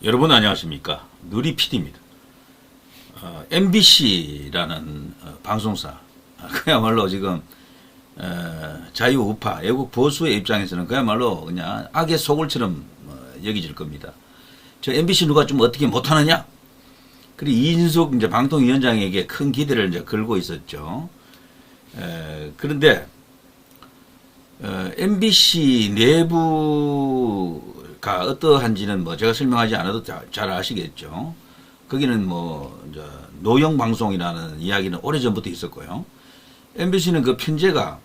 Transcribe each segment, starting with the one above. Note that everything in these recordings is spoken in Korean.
여러분 안녕하십니까? 누리PD입니다. MBC라는 방송사, 그야말로 지금 자유우파, 애국 보수의 입장에서는 그야말로 그냥 악의 소굴처럼 여겨질 겁니다. 저 MBC 누가 좀 어떻게 못하느냐? 그리고 이인숙 이제 방통위원장에게 큰 기대를 이제 걸고 있었죠. 그런데 MBC 내부가 어떠한지는 뭐 제가 설명하지 않아도 잘 아시겠죠. 거기는 뭐 이제 노영 방송이라는 이야기는 오래전부터 있었고요. MBC는 그 편제가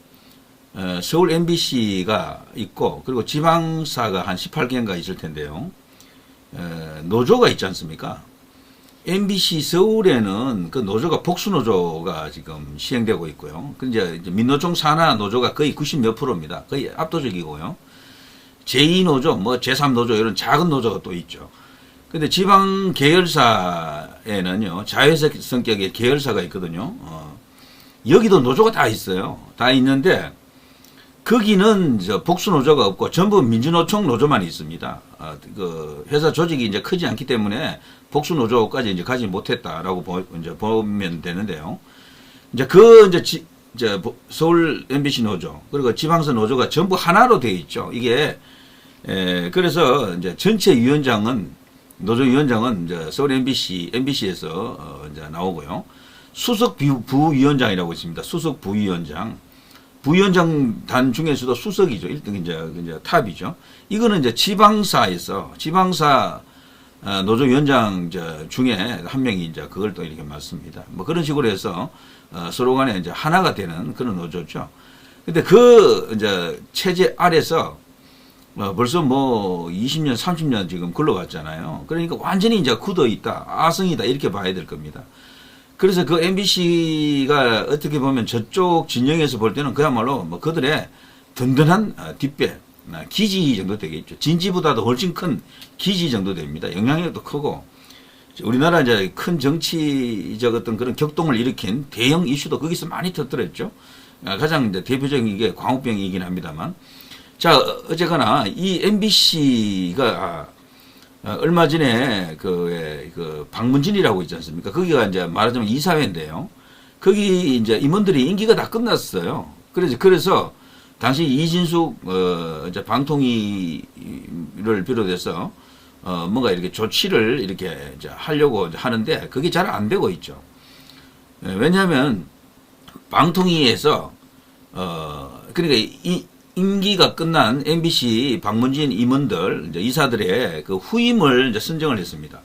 서울 MBC가 있고 그리고 지방사가 한 18개인가 있을 텐데요. 노조가 있지 않습니까? MBC 서울에는 그 노조가 복수노조가 지금 시행되고 있고요. 그 이제 민노총 산하 노조가 거의 90몇 %입니다. 거의 압도적이고요. 제2노조, 뭐 제3노조 이런 작은 노조가 또 있죠. 근데 지방 계열사에는요, 자회사 성격의 계열사가 있거든요. 여기도 노조가 다 있어요. 다 있는데, 거기는 복수노조가 없고 전부 민주노총 노조만 있습니다. 그 회사 조직이 이제 크지 않기 때문에 복수노조까지 이제 가지 못했다라고 이제 보면 되는데요. 이제 이제 서울 MBC 노조 그리고 지방서 노조가 전부 하나로 되어 있죠. 이게 그래서 이제 전체 위원장은 노조 위원장은 이제 서울 MBC에서 이제 나오고요. 수석 부위원장이라고 있습니다. 수석 부위원장. 부위원장 중에서도 수석이죠. 1등 이제 탑이죠. 이거는 이제 지방사 노조위원장 중에 한 명이 이제 그걸 또 이렇게 맡습니다. 뭐 그런 식으로 해서 서로 간에 이제 하나가 되는 그런 노조죠. 근데 그 이제 체제 아래서 벌써 뭐 20년, 30년 지금 굴러갔잖아요. 그러니까 완전히 이제 굳어 있다, 아성이다 이렇게 봐야 될 겁니다. 그래서 그 MBC가 어떻게 보면 저쪽 진영에서 볼 때는 그야말로 뭐 그들의 든든한 뒷배, 기지 정도 되겠죠. 진지보다도 훨씬 큰 기지 정도 됩니다. 영향력도 크고, 우리나라 이제 큰 정치적 어떤 그런 격동을 일으킨 대형 이슈도 거기서 많이 터뜨렸죠. 가장 이제 대표적인 게 광우병이긴 합니다만. 자, 어쨌거나 이 MBC가 얼마 전에 그 방문진이라고 있지 않습니까? 거기가 이제 말하자면 이사회인데요. 거기 이제 임원들이 임기가 다 끝났어요. 그래서 당시 이진숙 이제 방통위를 비롯해서 뭔가 이렇게 조치를 이렇게 이제 하려고 하는데 그게 잘 안 되고 있죠. 왜냐하면 방통위에서 그러니까 임기가 끝난 MBC 방문진 임원들, 이제 이사들의 그 후임을 이제 선정을 했습니다.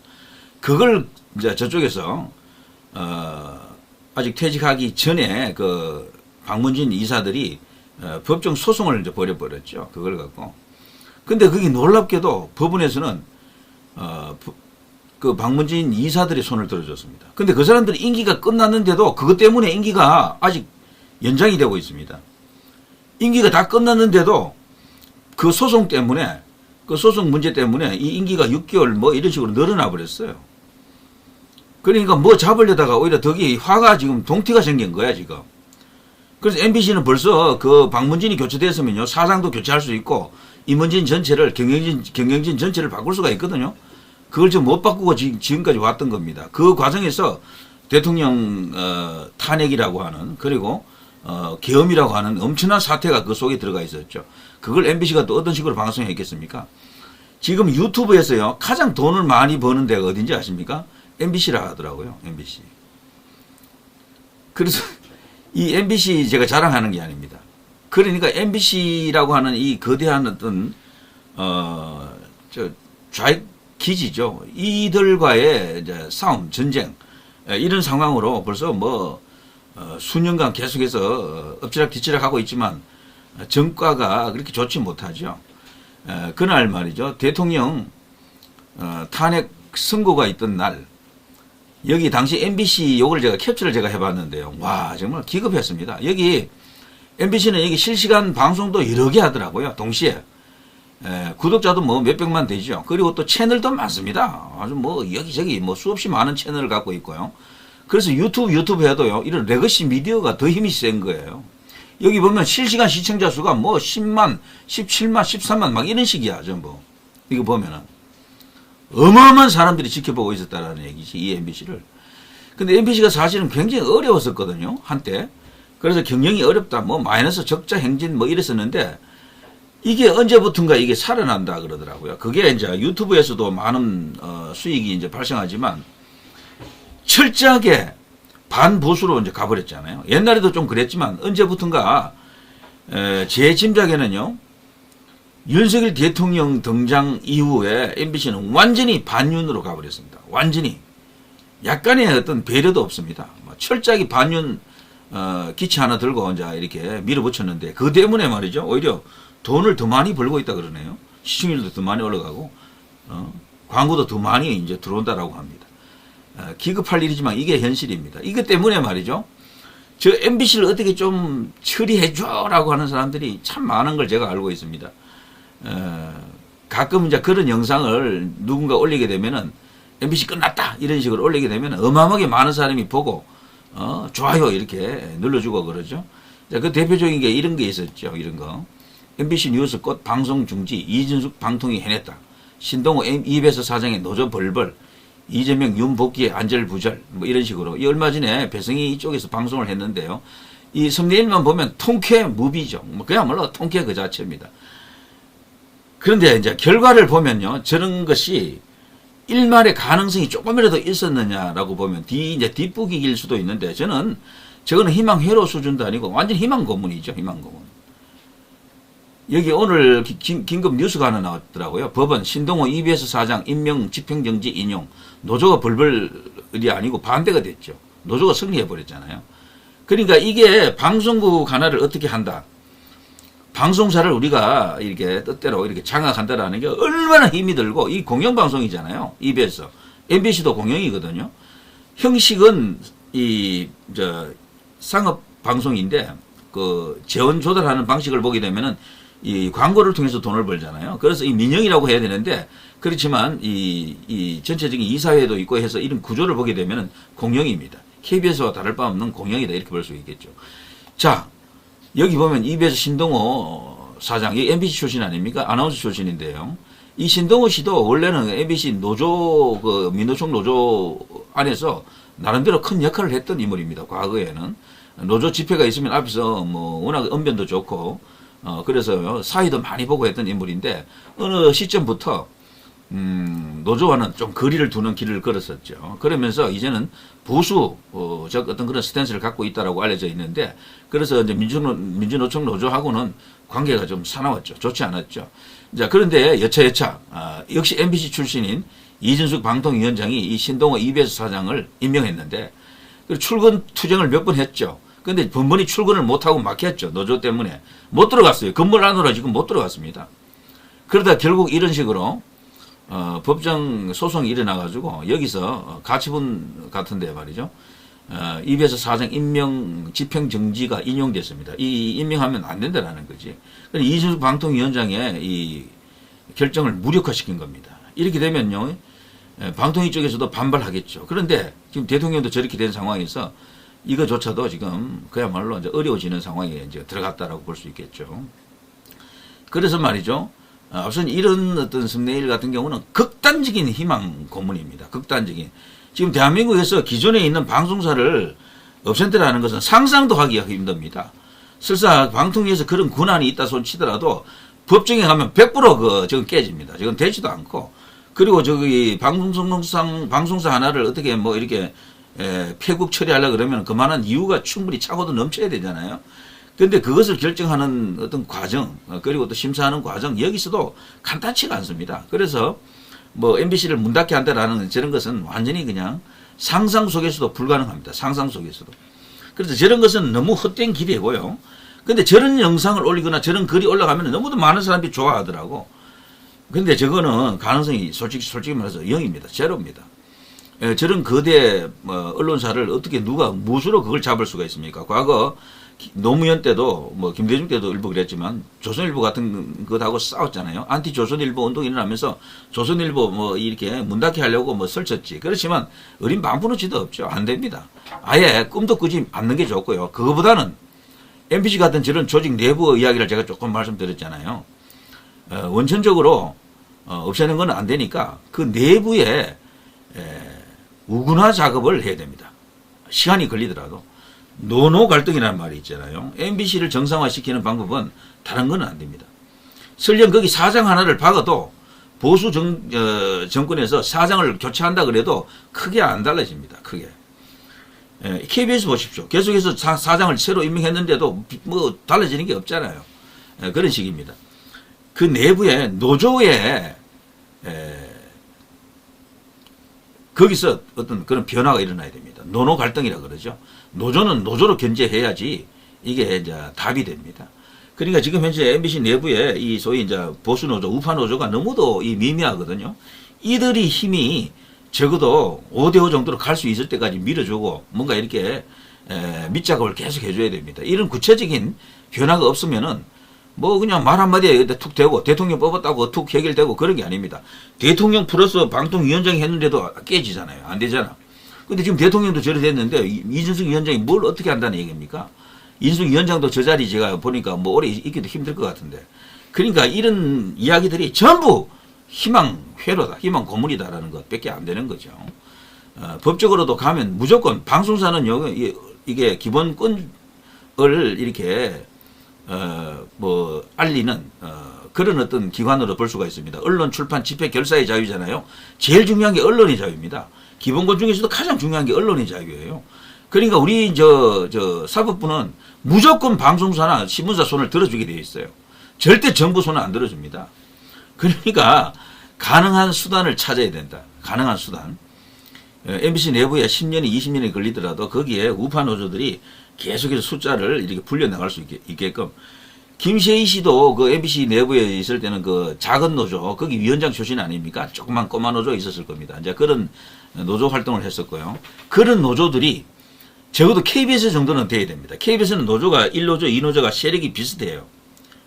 그걸 이제 저쪽에서, 아직 퇴직하기 전에 그 방문진 이사들이, 법정 소송을 이제 벌여버렸죠. 그걸 갖고. 근데 그게 놀랍게도 법원에서는, 그 방문진 이사들의 손을 들어줬습니다. 근데 그 사람들이 임기가 끝났는데도 그것 때문에 임기가 아직 연장이 되고 있습니다. 임기가 다 끝났는데도 그 소송 때문에, 그 소송 문제 때문에 이 임기가 6개월 뭐 이런 식으로 늘어나 버렸어요. 그러니까 뭐 잡으려다가 오히려 덕이 화가 지금 동티가 생긴 거야, 지금. 그래서 MBC는 벌써 그 방문진이 교체됐으면요, 사장도 교체할 수 있고, 임원진 전체를, 경영진 전체를 바꿀 수가 있거든요. 그걸 지금 못 바꾸고 지금까지 왔던 겁니다. 그 과정에서 대통령, 탄핵이라고 하는, 그리고 계엄이라고 하는 엄청난 사태가 그 속에 들어가 있었죠. 그걸 MBC가 또 어떤 식으로 방송했겠습니까? 지금 유튜브에서요, 가장 돈을 많이 버는 데가 어딘지 아십니까? MBC라 하더라고요, MBC. 그래서 이 MBC 제가 자랑하는 게 아닙니다. 그러니까 MBC라고 하는 이 거대한 어떤, 좌익 기지죠. 이들과의 이제 싸움, 전쟁, 이런 상황으로 벌써 뭐, 수년간 계속해서 엎치락뒤치락 하고 있지만 정과가 그렇게 좋지 못하죠. 그날 말이죠. 대통령 탄핵 선고가 있던 날 여기 당시 MBC 요걸 캡처를 제가 해봤는데요. 와 정말 기겁했습니다. 여기 MBC는 여기 실시간 방송도 여러 개 하더라고요. 동시에 구독자도 뭐 몇백만 되죠. 그리고 또 채널도 많습니다. 아주 뭐 여기저기 뭐 수없이 많은 채널을 갖고 있고요. 그래서 유튜브 해도요, 이런 레거시 미디어가 더 힘이 센 거예요. 여기 보면 실시간 시청자 수가 뭐 10만, 17만, 13만 막 이런 식이야, 전부. 이거 보면은. 어마어마한 사람들이 지켜보고 있었다라는 얘기지, 이 MBC를. 근데 MBC가 사실은 굉장히 어려웠었거든요, 한때. 그래서 경영이 어렵다, 뭐 마이너스 적자 행진 뭐 이랬었는데, 이게 언제부턴가 이게 살아난다 그러더라고요. 그게 이제 유튜브에서도 많은 수익이 이제 발생하지만 철저하게 반보수로 이제 가버렸잖아요. 옛날에도 좀 그랬지만 언제부턴가 제 짐작에는요, 윤석열 대통령 등장 이후에 MBC는 완전히 반윤으로 가버렸습니다. 완전히. 약간의 어떤 배려도 없습니다. 철저하게 반윤 기치 하나 들고 이제 이렇게 밀어붙였는데, 그 때문에 말이죠, 오히려 돈을 더 많이 벌고 있다 그러네요. 시청률도 더 많이 올라가고, 광고도 더 많이 이제 들어온다라고 합니다. 기급할 일이지만 이게 현실입니다. 이것 때문에 말이죠, 저 MBC를 어떻게 좀 처리해줘라고 하는 사람들이 참 많은 걸 제가 알고 있습니다. 가끔 이제 그런 영상을 누군가 올리게 되면은 MBC 끝났다 이런 식으로 올리게 되면 어마어마하게 많은 사람이 보고 좋아요 이렇게 눌러주고 그러죠. 그 대표적인 게 이런 게 있었죠. 이런 거. MBC 뉴스 꽃 방송 중지, 이준숙 방통위 해냈다. 신동호 이베서 사장의 노조 벌벌, 이재명 윤복귀의 안절부절, 뭐 이런 식으로. 이 얼마 전에 배성희 쪽에서 방송을 했는데요. 이 썸네일만 보면 통쾌 무비죠. 뭐 그야말로 통쾌 그 자체입니다. 그런데 이제 결과를 보면요, 저런 것이 일말의 가능성이 조금이라도 있었느냐라고 보면 이제 뒷북이일 수도 있는데, 저거는 희망 회로 수준도 아니고 완전 희망 고문이죠. 희망 고문. 여기 오늘 긴급 뉴스가 하나 나왔더라고요. 법원 신동호 EBS 사장 임명 집행정지 인용. 노조가 벌벌이 아니고 반대가 됐죠. 노조가 승리해버렸잖아요. 그러니까 이게 방송국 하나를 어떻게 한다. 방송사를 우리가 이렇게 뜻대로 이렇게 장악한다라는 게 얼마나 힘이 들고, 이 공영방송이잖아요. EBS. MBC도 공영이거든요. 형식은 상업방송인데, 재원 조달하는 방식을 보게 되면은 이 광고를 통해서 돈을 벌잖아요. 그래서 이 민영이라고 해야 되는데, 그렇지만 이 전체적인 이사회도 있고 해서 이런 구조를 보게 되면은 공영입니다. KBS와 다를 바 없는 공영이다 이렇게 볼 수 있겠죠. 자, 여기 보면 EBS 신동호 사장, 이 MBC 출신 아닙니까? 아나운서 출신인데요. 이 신동호 씨도 원래는 MBC 노조, 민노총 노조 안에서 나름대로 큰 역할을 했던 인물입니다. 과거에는. 노조 집회가 있으면 앞에서 뭐 워낙 언변도 좋고, 그래서 사회도 많이 보고 했던 인물인데, 어느 시점부터, 노조와는 좀 거리를 두는 길을 걸었었죠. 그러면서 이제는 보수적 어떤 그런 스탠스를 갖고 있다라고 알려져 있는데, 그래서 이제 민주노총 노조하고는 관계가 좀 사나웠죠. 좋지 않았죠. 자, 그런데 여차여차, 역시 MBC 출신인 이준숙 방통위원장이 이 신동호 EBS 사장을 임명했는데, 출근 투쟁을 몇 번 했죠. 근데 번번이 출근을 못하고 막혔죠. 노조 때문에. 못 들어갔어요. 건물 안으로 지금 못 들어갔습니다. 그러다 결국 이런 식으로 법정 소송이 일어나가지고 여기서 가처분 같은데 말이죠. EBS 사장 임명 집행정지가 인용됐습니다. 이 임명하면 안 된다라는 거지. 이준숙 방통위원장의 이 결정을 무력화시킨 겁니다. 이렇게 되면요, 방통위 쪽에서도 반발하겠죠. 그런데 지금 대통령도 저렇게 된 상황에서 이거조차도 지금 그야말로 이제 어려워지는 상황에 이제 들어갔다라고 볼 수 있겠죠. 그래서 말이죠. 우선 이런 어떤 썸네일 같은 경우는 극단적인 희망 고문입니다. 극단적인. 지금 대한민국에서 기존에 있는 방송사를 없앤다라는 것은 상상도 하기가 힘듭니다. 설사 방통위에서 그런 권한이 있다 손 치더라도 법정에 가면 100% 저건 깨집니다. 저건 되지도 않고. 그리고 방송사 하나를 어떻게 뭐 이렇게 폐국 처리하려고 그러면 그만한 이유가 충분히 차고도 넘쳐야 되잖아요. 그런데 그것을 결정하는 어떤 과정, 그리고 또 심사하는 과정, 여기서도 간단치가 않습니다. 그래서 뭐 MBC를 문 닫게 한다라는 저런 것은 완전히 그냥 상상 속에서도 불가능합니다. 상상 속에서도. 그래서 저런 것은 너무 헛된 기대고요. 근데 저런 영상을 올리거나 저런 글이 올라가면 너무도 많은 사람들이 좋아하더라고. 근데 저거는 가능성이 솔직히 말해서 0입니다. 제로입니다. 저런 거대 언론사를 어떻게 누가 무수로 그걸 잡을 수가 있습니까? 과거 노무현 때도 뭐 김대중 때도 일부 그랬지만 조선일보 같은 것하고 싸웠잖아요. 안티 조선일보 운동이 일어나면서 조선일보 뭐 이렇게 문 닫게 하려고 뭐 설쳤지. 그렇지만 어린 방푸르지도 없죠. 안 됩니다. 아예 꿈도 꾸지 않는 게 좋고요. 그거보다는 MBC 같은 저런 조직 내부 이야기를 제가 조금 말씀드렸잖아요. 원천적으로 없애는 건 안 되니까 그 내부에 우군화 작업을 해야 됩니다. 시간이 걸리더라도. 노노 갈등이라는 말이 있잖아요. MBC를 정상화시키는 방법은 다른 건 안 됩니다. 설령 거기 사장 하나를 박아도 보수 정권에서 사장을 교체한다 그래도 크게 안 달라집니다. 크게. KBS 보십시오. 계속해서 사장을 새로 임명했는데도 뭐 달라지는 게 없잖아요. 그런 식입니다. 그 내부에 노조에 거기서 어떤 그런 변화가 일어나야 됩니다. 노노 갈등이라 그러죠. 노조는 노조로 견제해야지 이게 이제 답이 됩니다. 그러니까 지금 현재 MBC 내부에 이 소위 이제 보수 노조, 우파 노조가 너무도 이 미미하거든요. 이들이 힘이 적어도 5대5 정도로 갈 수 있을 때까지 밀어주고 뭔가 이렇게 밑작업을 계속 해줘야 됩니다. 이런 구체적인 변화가 없으면은 뭐 그냥 말 한마디에 툭 대고 대통령 뽑았다고 툭 해결되고 그런 게 아닙니다. 대통령 플러스 방통위원장이 했는데도 깨지잖아요. 안 되잖아. 근데 지금 대통령도 저래 됐는데 이준석 위원장이 뭘 어떻게 한다는 얘기입니까? 이준석 위원장도 저 자리 제가 보니까 뭐 오래 있기도 힘들 것 같은데. 그러니까 이런 이야기들이 전부 희망 회로다, 희망 고문이다라는 것밖에 안 되는 거죠. 법적으로도 가면 무조건 방송사는 이게 기본권을 이렇게 뭐 알리는 그런 어떤 기관으로 볼 수가 있습니다. 언론, 출판, 집회, 결사의 자유잖아요. 제일 중요한 게 언론의 자유입니다. 기본권 중에서도 가장 중요한 게 언론의 자유예요. 그러니까 우리 사법부는 무조건 방송사나 신문사 손을 들어주게 되어 있어요. 절대 정부 손을 안 들어줍니다. 그러니까 가능한 수단을 찾아야 된다. 가능한 수단. MBC 내부에 10년이 20년이 걸리더라도 거기에 우파 노조들이 계속해서 숫자를 이렇게 불려나갈 수 있게끔. 김세희 씨도 그 MBC 내부에 있을 때는 그 작은 노조, 거기 위원장 출신 아닙니까? 조그만 꼬마 노조 있었을 겁니다. 이제 그런 노조 활동을 했었고요. 그런 노조들이 적어도 KBS 정도는 돼야 됩니다. KBS는 노조가 1노조, 2노조가 세력이 비슷해요.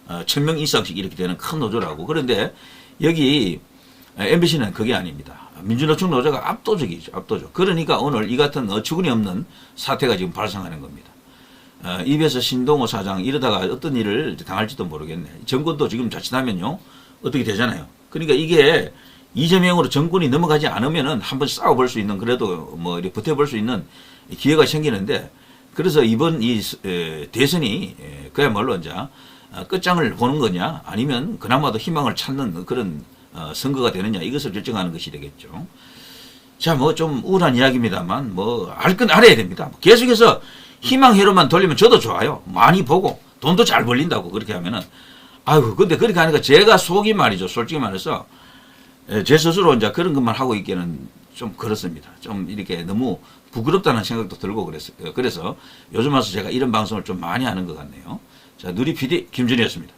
1000명 이상씩 이렇게 되는 큰 노조라고. 그런데 여기 MBC는 그게 아닙니다. 민주노총 노조가 압도적이죠. 압도적. 그러니까 오늘 이 같은 어처구니 없는 사태가 지금 발생하는 겁니다. 입에서 신동호 사장 이러다가 어떤 일을 당할지도 모르겠네. 정권도 지금 자칫하면요. 어떻게 되잖아요. 그러니까 이게 이재명으로 정권이 넘어가지 않으면은 한번 싸워볼 수 있는 그래도 뭐 이렇게 버텨볼 수 있는 기회가 생기는데 그래서 이번 이 대선이 그야말로 이제 끝장을 보는 거냐 아니면 그나마도 희망을 찾는 그런 선거가 되느냐 이것을 결정하는 것이 되겠죠. 자, 뭐 좀 우울한 이야기입니다만 뭐 알 건 알아야 됩니다. 계속해서 희망회로만 돌리면 저도 좋아요. 많이 보고 돈도 잘 벌린다고 그렇게 하면은 아유 근데 그렇게 하니까 제가 속이 말이죠. 솔직히 말해서 제 스스로 이제 그런 것만 하고 있기는 좀 그렇습니다. 좀 이렇게 너무 부끄럽다는 생각도 들고 그래서 요즘 와서 제가 이런 방송을 좀 많이 하는 것 같네요. 자, 누리 PD 김준희였습니다.